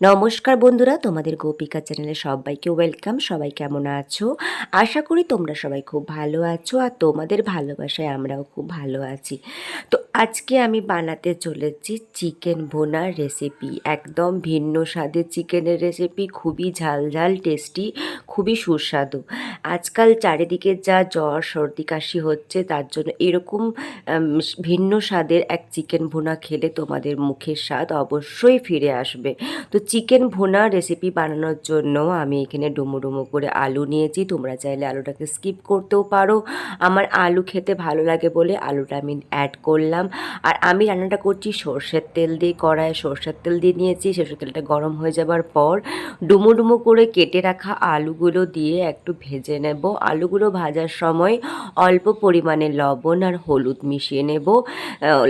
নমস্কার বন্ধুরা, তোমাদের গোপিকা চ্যানেলে সবাইকে ওয়েলকাম। সবাই কেমন আছো? আশা করি তোমরা সবাই খুব ভালো আছো, আর তোমাদের ভালোবাসায় আমরাও খুব ভালো আছি। তো আজকে আমি বানাতে চলেছি চিকেন ভুনার রেসিপি। একদম ভিন্ন স্বাদের চিকেনের রেসিপি, খুবই ঝাল ঝাল টেস্টি, খুবই সুস্বাদু। আজকাল চারিদিকে যা জ্বর সর্দি কাশি হচ্ছে, তার জন্য এরকম ভিন্ন স্বাদের এক চিকেন ভুনা খেলে তোমাদের মুখের স্বাদ অবশ্যই ফিরে আসবে। তো চিকেন ভুনা রেসিপি বানানোর জন্য আমি এখানে ডুমো ডুমো করে আলু নিয়েছি। তোমরা চাইলে আলুটাকে স্কিপ করতেও পারো। আমার আলু খেতে ভালো লাগে বলে আলুটা আমি অ্যাড করলাম। আর আমি রান্নাটা করছি সর্ষের তেল দিয়ে, কড়াইয়ে সর্ষের তেল দিয়ে নিয়েছি। সর্ষের তেলটা গরম হয়ে যাবার পর ডুমো ডুমো করে কেটে রাখা আলুগুলো দিয়ে একটু ভেজে নেব। আলুগুলো ভাজার সময় অল্প পরিমাণে লবণ আর হলুদ মিশিয়ে নেব।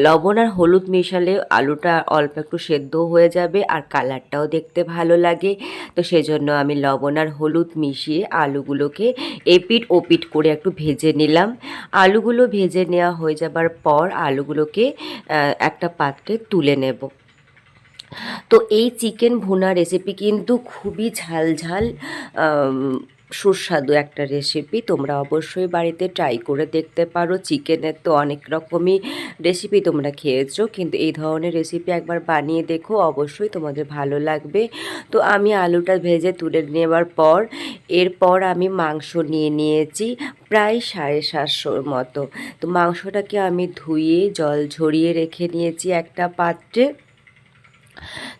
লবণ আর হলুদ মেশালে আলুটা অল্প একটু সেদ্ধ হয়ে যাবে আর কালারটাও দেখতে ভালো লাগে। তো সেজন্য আমি লবণ আর হলুদ মিশিয়ে আলুগুলোকে এপিট ওপিট করে একটু ভেজে নিলাম। আলুগুলো ভেজে নেওয়া হয়ে যাবার পর আলুগুলোকে একটা পাত্রে তুলে নেব। তো এই চিকেন ভুনা রেসিপি কিন্তু খুবই ঝাল ঝাল সুস্বাদু একটা রেসিপি। তোমরা অবশ্যই বাড়িতে ট্রাই করে দেখতে পারো। চিকেনের তো অনেক রকমই রেসিপি তোমরা খেয়েছো, কিন্তু এই ধরনের রেসিপি একবার বানিয়ে দেখো, অবশ্যই তোমাদের ভালো লাগবে। তো আমি আলুটা ভেজে তুলে নেওয়ার পর এরপর আমি মাংস নিয়ে নিয়েছি প্রায় 750 মতো। তো মাংসটাকে আমি ধুয়ে জল ঝরিয়ে রেখে নিয়েছি একটা পাত্রে।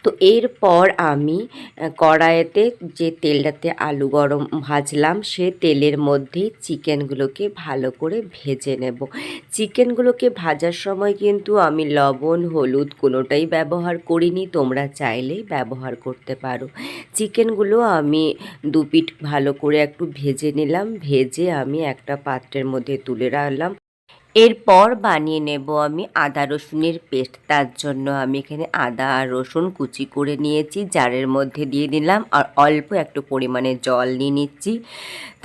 তো এরপর আমি কড়াইতে যে তেলটাতে আলু গরম ভাজলাম, সে তেলের মধ্যেই চিকেনগুলোকে ভালো করে ভেজে নেব। চিকেনগুলোকে ভাজার সময় কিন্তু আমি লবণ হলুদ কোনোটাই ব্যবহার করিনি, তোমরা চাইলেই ব্যবহার করতে পারো। চিকেনগুলো আমি দুপিঠ ভালো করে একটু ভেজে নিলাম। ভেজে আমি একটা পাত্রের মধ্যে তুলে রাখলাম। এরপর বানিয়ে নেব আমি আদা রসুনের পেস্ট। তার জন্য আমি এখানে আদা আর রসুন কুচি করে নিয়েছি, জারের মধ্যে দিয়ে দিলাম আর অল্প একটু পরিমাণে জল নিয়ে নিচ্ছি।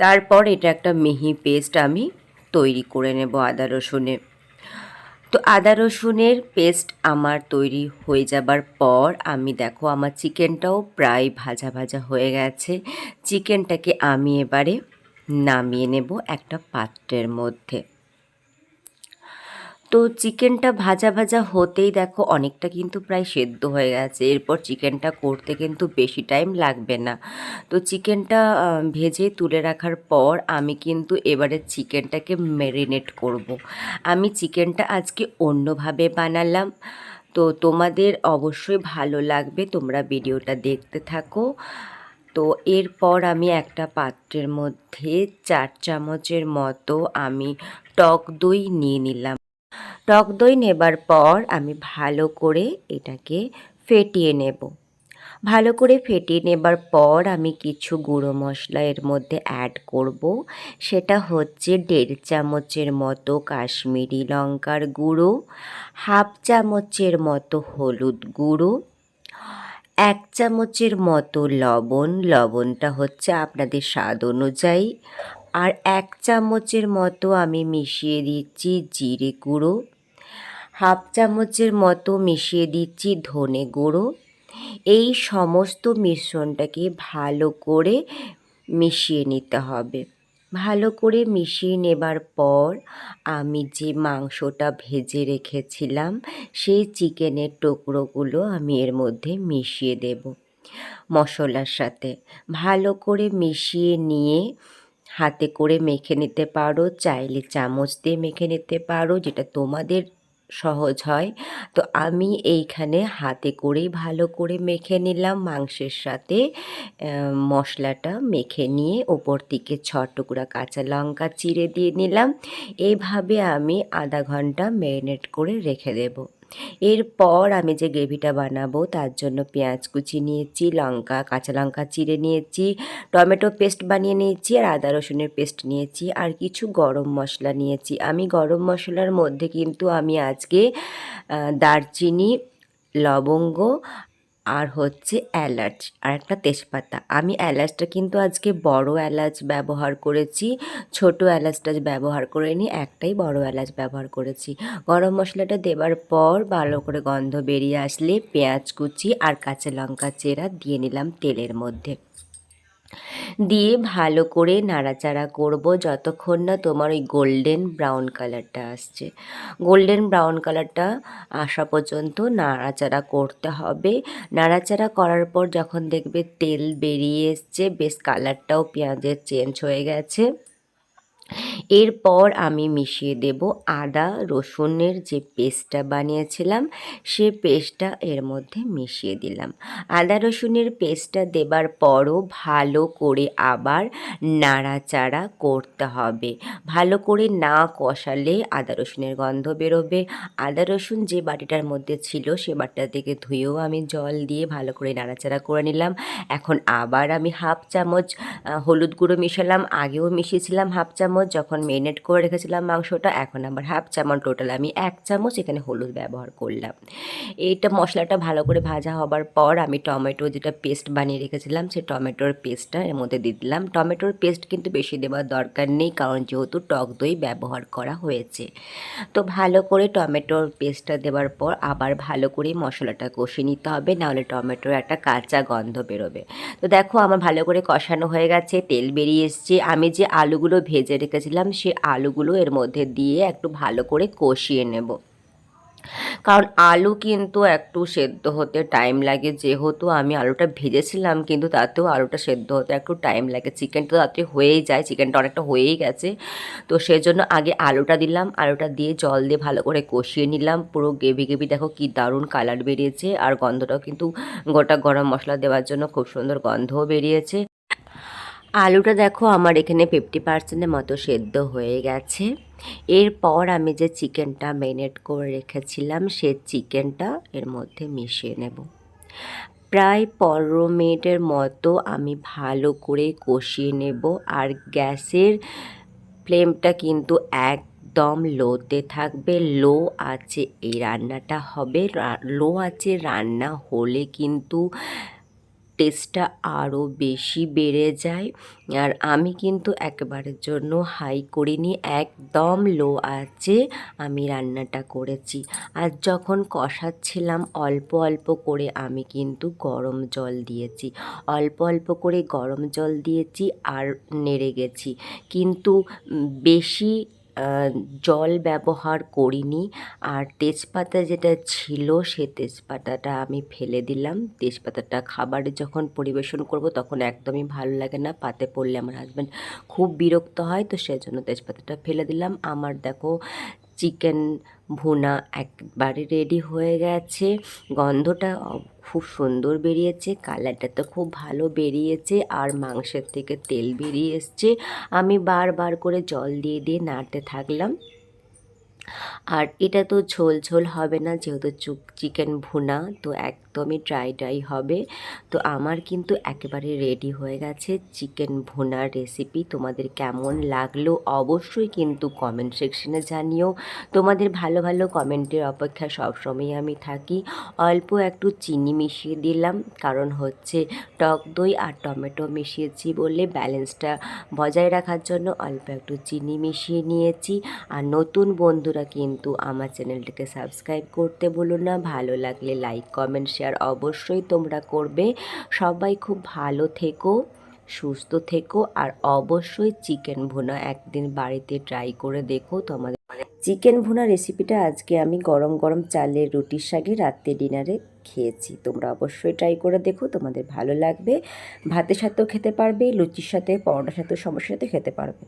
তারপর এটা একটা মিহি পেস্ট আমি তৈরি করে নেব আদা রসুনের। তো আদা রসুনের পেস্ট আমার তৈরি হয়ে যাবার পর আমি দেখো আমার চিকেনটাও প্রায় ভাজা ভাজা হয়ে গেছে। চিকেনটাকে আমি এবারে নামিয়ে নেব একটা পাত্রের মধ্যে। তো চিকেনটা ভাজা ভাজা হতেই দেখো অনেকটা কিন্তু প্রায় সেদ্ধ হয়ে গেছে। এরপর চিকেনটা করতে কিন্তু বেশি টাইম লাগবে না। তো চিকেনটা ভেজে তুলে রাখার পর আমি কিন্তু এবারে চিকেনটাকে ম্যারিনেট করব। আমি চিকেনটা আজকে অন্যভাবে বানালাম। তো তোমাদের অবশ্যই ভালো লাগবে, তোমরা ভিডিওটা দেখতে থাকো। তো এরপর আমি একটা পাত্রের মধ্যে 4 চামচের মতো আমি টক দই নিয়ে নিলাম। টক দই নেবার পর আমি ভালো করে এটাকে ফেটিয়ে নেব। ভালো করে ফেটিয়ে নেবার পর আমি কিছু গুঁড়ো মশলা এর মধ্যে অ্যাড করব। সেটা হচ্ছে 1.5 চামচের মতো কাশ্মীরি লঙ্কার গুঁড়ো, 1/2 চামচের মতো হলুদ গুঁড়ো, 1 চামচের মতো লবণ, লবণটা হচ্ছে আপনাদের স্বাদ অনুযায়ী, আর 1 চামচের মতো আমি মিশিয়ে দিচ্ছি জিরে গুঁড়ো, 1/2 চামচের মতো মিশিয়ে দিচ্ছি ধনে গুঁড়ো। এই সমস্ত মিশ্রণটাকে ভালো করে মিশিয়ে নিতে হবে। ভালো করে মিশিয়ে নেবার পর আমি যে মাংসটা ভেজে রেখেছিলাম সেই চিকেনের টুকরোগুলো আমি এর মধ্যে মিশিয়ে দেব মশলার সাথে। ভালো করে মিশিয়ে নিয়ে হাতে করে মেখে নিতে পারো, চাইলে চামচ দিয়ে মেখে নিতে পারো, যেটা তোমাদের সহজ হয়। তো আমি এইখানে হাতে করেই ভালো করে মেখে নিলাম মাংসের সাথে। মশলাটা মেখে নিয়ে ওপর থেকে 6 টুকরা কাঁচা লঙ্কা চিড়ে দিয়ে নিলাম। এইভাবে আমি আধা ঘন্টা ম্যারিনেট করে রেখে দেব। এরপর আমি যে গ্রেভিটা বানাবো তার জন্য পেঁয়াজ কুচি নিয়েছি, কাঁচা লঙ্কা চিড়ে নিয়েছি, টমেটো পেস্ট বানিয়ে নিয়েছি, আর আদা রসুনের পেস্ট নিয়েছি, আর কিছু গরম মশলা নিয়েছি। আমি গরম মশলার মধ্যে কিন্তু আমি আজকে দারচিনি, লবঙ্গ আর হচ্ছে এলাচ আর একটা তেজপাতা। আমি এলাচটা কিন্তু আজকে বড় এলাচ ব্যবহার করেছি, ছোট এলাচটা ব্যবহার করিনি, একটাই বড় এলাচ ব্যবহার করেছি। গরম মশলাটা দেবার পর ভালো করে গন্ধ বেরিয়ে আসলে পেঁয়াজ কুচি আর কাঁচা লঙ্কা চেরা দিয়ে নিলাম তেলের মধ্যে। দিয়ে ভালো করে নাড়াচাড়া করব যতক্ষণ না তোমার ওই গোল্ডেন ব্রাউন কালারটা আসছে। গোল্ডেন ব্রাউন কালারটা আসা পর্যন্ত নাড়াচাড়া করতে হবে। নাড়াচাড়া করার পর যখন দেখবে তেল বেরিয়ে এসছে, বেশ কালারটাও পেঁয়াজের চেঞ্জ হয়ে গেছে, এরপর আমি মিশিয়ে দেব আদা রসুনের যে পেস্টটা বানিয়েছিলাম, সে পেস্টটা এর মধ্যে মিশিয়ে দিলাম। আদা রসুনের পেস্টটা দেবার পরও ভালো করে আবার নাড়াচাড়া করতে হবে। ভালো করে না কষালে আদা রসুনের গন্ধ বেরোবে। আদা রসুন যে বাটিটার মধ্যে ছিল সে বাটিটা থেকে ধুয়েও আমি জল দিয়ে ভালো করে নাড়াচাড়া করে নিলাম। এখন আবার আমি হাফ চামচ হলুদ গুঁড়ো মিশালাম, আগেও মিশিয়েছিলাম হাফ চামচ যখন মেরিনেট করে রেখেছিলাম মাংসটা, এখন আবার হাফ চামচ, টোটাল আমি 1 চামচ এখানে হলুদ ব্যবহার করলাম। এইটা মশলাটা ভালো করে ভাজা হবার পর আমি টমেটো যেটা পেস্ট বানিয়ে রেখেছিলাম সেই টমেটোর পেস্টটা এর মধ্যে দিয়ে দিলাম। টমেটোর পেস্ট কিন্তু বেশি দেওয়ার দরকার নেই, কারণ যেহেতু টক দই ব্যবহার করা হয়েছে। তো ভালো করে টমেটোর পেস্টটা দেওয়ার পর আবার ভালো করে মশলাটা কষিয়ে নিতে হবে, নাহলে টমেটোর একটা কাঁচা গন্ধ বেরোবে। তো দেখো আমার ভালো করে কষানো হয়ে গেছে, তেল বেরিয়ে এসছে। আমি যে আলুগুলো ভেজে রেখেছিলাম সেই আলুগুলো এর মধ্যে দিয়ে একটু ভালো করে কষিয়ে নেব, কারণ আলু কিন্তু একটু সেদ্ধ হতে টাইম লাগে। যেহেতু আমি আলুটা ভেজেছিলাম কিন্তু তাতেও আলুটা সেদ্ধ হতে একটু টাইম লাগে। চিকেন তো তাতে হয়েই যায়, চিকেনটা অনেকটা হয়েই গেছে, তো সেজন্য আগে আলুটা দিলাম। আলুটা দিয়ে জল দিয়ে ভালো করে কষিয়ে নিলাম, পুরো গ্রেভি গ্রেভি। দেখো কি দারুণ কালার বেরিয়েছে, আর গন্ধটাও কিন্তু গোটা গরম মশলা দেওয়ার জন্য খুব সুন্দর গন্ধও বেরিয়েছে। আলুটা দেখো আমার এখানে 50% মতো সেদ্ধ হয়ে গেছে। এরপর আমি যে চিকেনটা ম্যারিনেট করে রেখেছিলাম সে চিকেনটা এর মধ্যে মিশিয়ে নেব। প্রায় 15 মিনিটের মতো আমি ভালো করে কষিয়ে নেব। আর গ্যাসের ফ্লেমটা কিন্তু একদম লোতে থাকবে। লো আঁচে এই রান্নাটা হবে। লো আঁচে রান্না হলে কিন্তু টেস্টটা আরও বেশি বেড়ে যায়। আর আমি কিন্তু একবারের জন্য হাই করিনি, একদম লো আঁচে আমি রান্নাটা করেছি। আর যখন কষাচ্ছিলাম অল্প অল্প করে আমি কিন্তু গরম জল দিয়েছি, অল্প অল্প করে গরম জল দিয়েছি আর নেড়ে গেছি, কিন্তু বেশি জল ব্যবহার করিনি। আর তেজপাতা যেটা ছিল সে তেজপাতাটা আমি ফেলে দিলাম। তেজপাতাটা খাবারে যখন পরিবেশন করব তখন একদমই ভালো লাগে না, পাতে পড়লে আমার হাজব্যান্ড খুব বিরক্ত হয়, তো সেজন্য তেজপাতাটা ফেলে দিলাম। আমার দেখো চিকেন ভুনা একবারে রেডি হয়ে গেছে। গন্ধটা খুব সুন্দর বেরিয়েছে, কালারটা তো খুব ভালো বেরিয়েছে, আর মাংসের থেকে তেল বেরিয়ে এসছে। আমি বারবার করে জল দিয়ে দিয়ে নাড়তে থাকলাম। আর এটা তো ঝোল ঝোল হবে না, যেহেতু চিকেন ভুনা, তো একদমই ড্রাই ড্রাই হবে। তো আমার কিন্তু একেবারে রেডি হয়ে গেছে চিকেন ভুনার রেসিপি। তোমাদের কেমন লাগলো অবশ্যই কিন্তু কমেন্ট সেকশনে জানিও। তোমাদের ভালো ভালো কমেন্টের অপেক্ষায় সবসময় আমি থাকি। অল্প একটু চিনি মিশিয়ে দিলাম, কারণ হচ্ছে টক দই আর টমেটো মিশিয়েছি বলে ব্যালেন্সটা বজায় রাখার জন্য অল্প একটু চিনি মিশিয়ে নিয়েছি। আর নতুন বন্ধুরা কিন্তু আমার চ্যানেলটাকে সাবস্ক্রাইব করতে ভুলো না। ভালো লাগলে লাইক কমেন্ট শেয়ার অবশ্যই তোমরা করবে। সবাই খুব ভালো থেকো, সুস্থ থেকো, আর অবশ্যই চিকেন ভুনা একদিন বাড়িতে ট্রাই করে দেখো। তোমাদের চিকেন ভুনা রেসিপিটা আজকে আমি গরম গরম চালের রুটির সাথে রাত্রে ডিনারে খেয়েছি। তোমরা অবশ্যই ট্রাই করে দেখো, তোমাদের ভালো লাগবে। ভাতের সাথেও খেতে পারবে, লুচির সাথে, পরোটার সাথেও, সমস্যার সাথে খেতে পারবে।